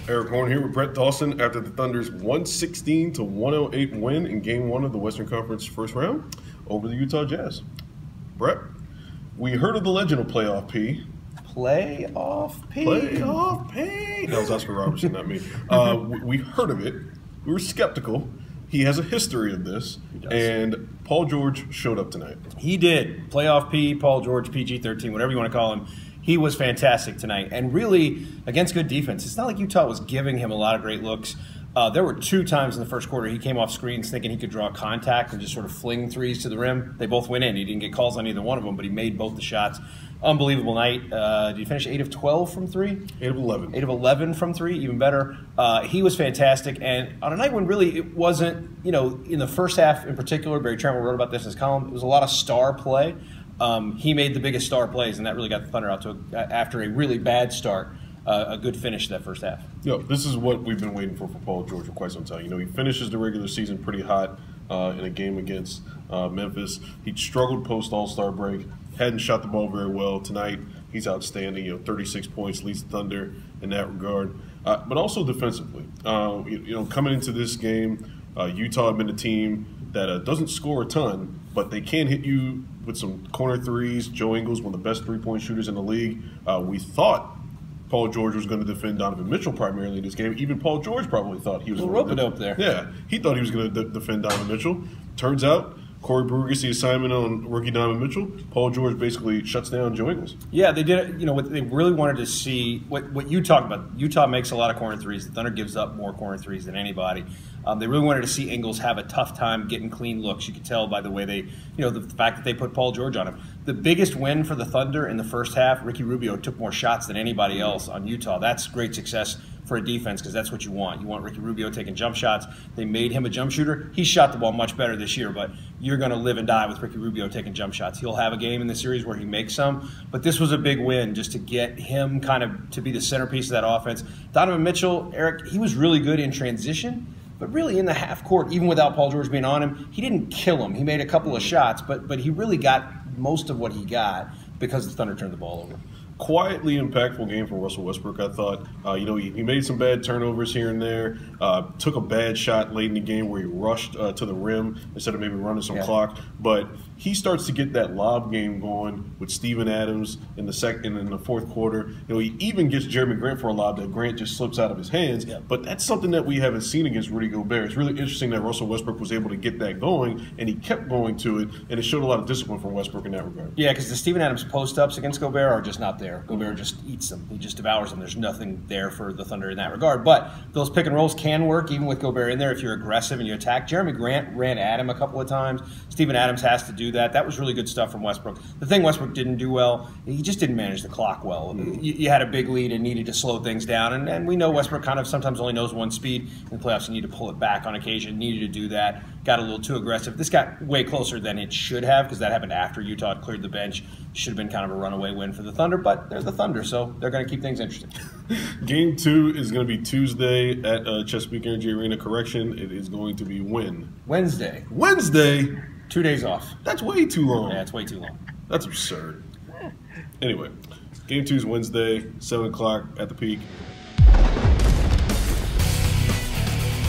Erik Horne here with Brett Dawson after the Thunder's 116-108 win in Game 1 of the Western Conference first round over the Utah Jazz. Brett, we heard of the legend of Playoff P. Playoff P? Playoff P! That was Oscar Robertson, not me. We heard of it. We were skeptical. He has a history of this, and Paul George showed up tonight. He did. Playoff P, Paul George, PG-13, whatever you want to call him. He was fantastic tonight, and really, against good defense. It's not like Utah was giving him a lot of great looks. There were 2 times in the first quarter he came off screens thinking he could draw contact and just sort of fling threes to the rim. They both went in. He didn't get calls on either one of them, but he made both the shots. Unbelievable night. Did he finish 8 of 12 from 3? 8 of 11. 8 of 11 from 3, even better. He was fantastic, and on a night when really it wasn't, in the first half in particular, Barry Trammell wrote about this in his column, it was a lot of star play. He made the biggest star plays, and that really got the Thunder out to, after a really bad start, a good finish to that first half. This is what we've been waiting for Paul George for quite some time. He finishes the regular season pretty hot in a game against Memphis. He struggled post All-Star break, hadn't shot the ball very well. Tonight, he's outstanding. 36 points, leads the Thunder in that regard. But also defensively. Coming into this game, Utah had been a team that doesn't score a ton, but they can hit you with some corner threes. Joe Ingles, one of the best three-point shooters in the league. We thought Paul George was going to defend Donovan Mitchell primarily in this game. Even Paul George probably thought he was going to. Rope-a-dope there. Yeah, he thought he was going to defend Donovan Mitchell. Turns out, Corey Brewer gets the assignment on rookie Donovan Mitchell. Paul George basically shuts down Joe Ingles. Yeah, they did. What they really wanted to see, what you talked about. Utah makes a lot of corner threes. The Thunder gives up more corner threes than anybody. They really wanted to see Ingles have a tough time getting clean looks. You could tell by the way they, the fact that they put Paul George on him. The biggest win for the Thunder in the first half, Ricky Rubio took more shots than anybody else on Utah. That's great success for a defense because that's what you want. You want Ricky Rubio taking jump shots. They made him a jump shooter. He shot the ball much better this year, but you're going to live and die with Ricky Rubio taking jump shots. He'll have a game in the series where he makes some, but this was a big win just to get him kind of to be the centerpiece of that offense. Donovan Mitchell, Erik, he was really good in transition. But really in the half court, even without Paul George being on him, he didn't kill him. He made a couple of shots, but he really got most of what he got because the Thunder turned the ball over. Quietly impactful game for Russell Westbrook, I thought. He made some bad turnovers here and there, took a bad shot late in the game where he rushed to the rim instead of maybe running some clock. But he starts to get that lob game going with Steven Adams in the fourth quarter. He even gets Jeremy Grant for a lob that Grant just slips out of his hands. Yeah. But that's something that we haven't seen against Rudy Gobert. It's really interesting that Russell Westbrook was able to get that going, and he kept going to it, and it showed a lot of discipline from Westbrook in that regard. Yeah, because the Steven Adams post-ups against Gobert are just not there. Gobert just eats them. He just devours them. There's nothing there for the Thunder in that regard. But those pick and rolls can work even with Gobert in there if you're aggressive and you attack. Jeremy Grant ran at him a couple of times. Steven Adams has to do that. That was really good stuff from Westbrook. The thing Westbrook didn't do well, he just didn't manage the clock well. You had a big lead and needed to slow things down. And we know Westbrook kind of sometimes only knows one speed. In the playoffs, you need to pull it back on occasion. Needed to do that. Got a little too aggressive. This got way closer than it should have because that happened after Utah had cleared the bench. Should have been kind of a runaway win for the Thunder, but they're the Thunder, so they're going to keep things interesting. Game 2 is going to be Tuesday at Chesapeake Energy Arena. Correction, it is going to be when? Wednesday. Wednesday? 2 days off. That's way too long. Yeah, it's way too long. That's absurd. Anyway, Game 2 is Wednesday, 7 o'clock at the Peak.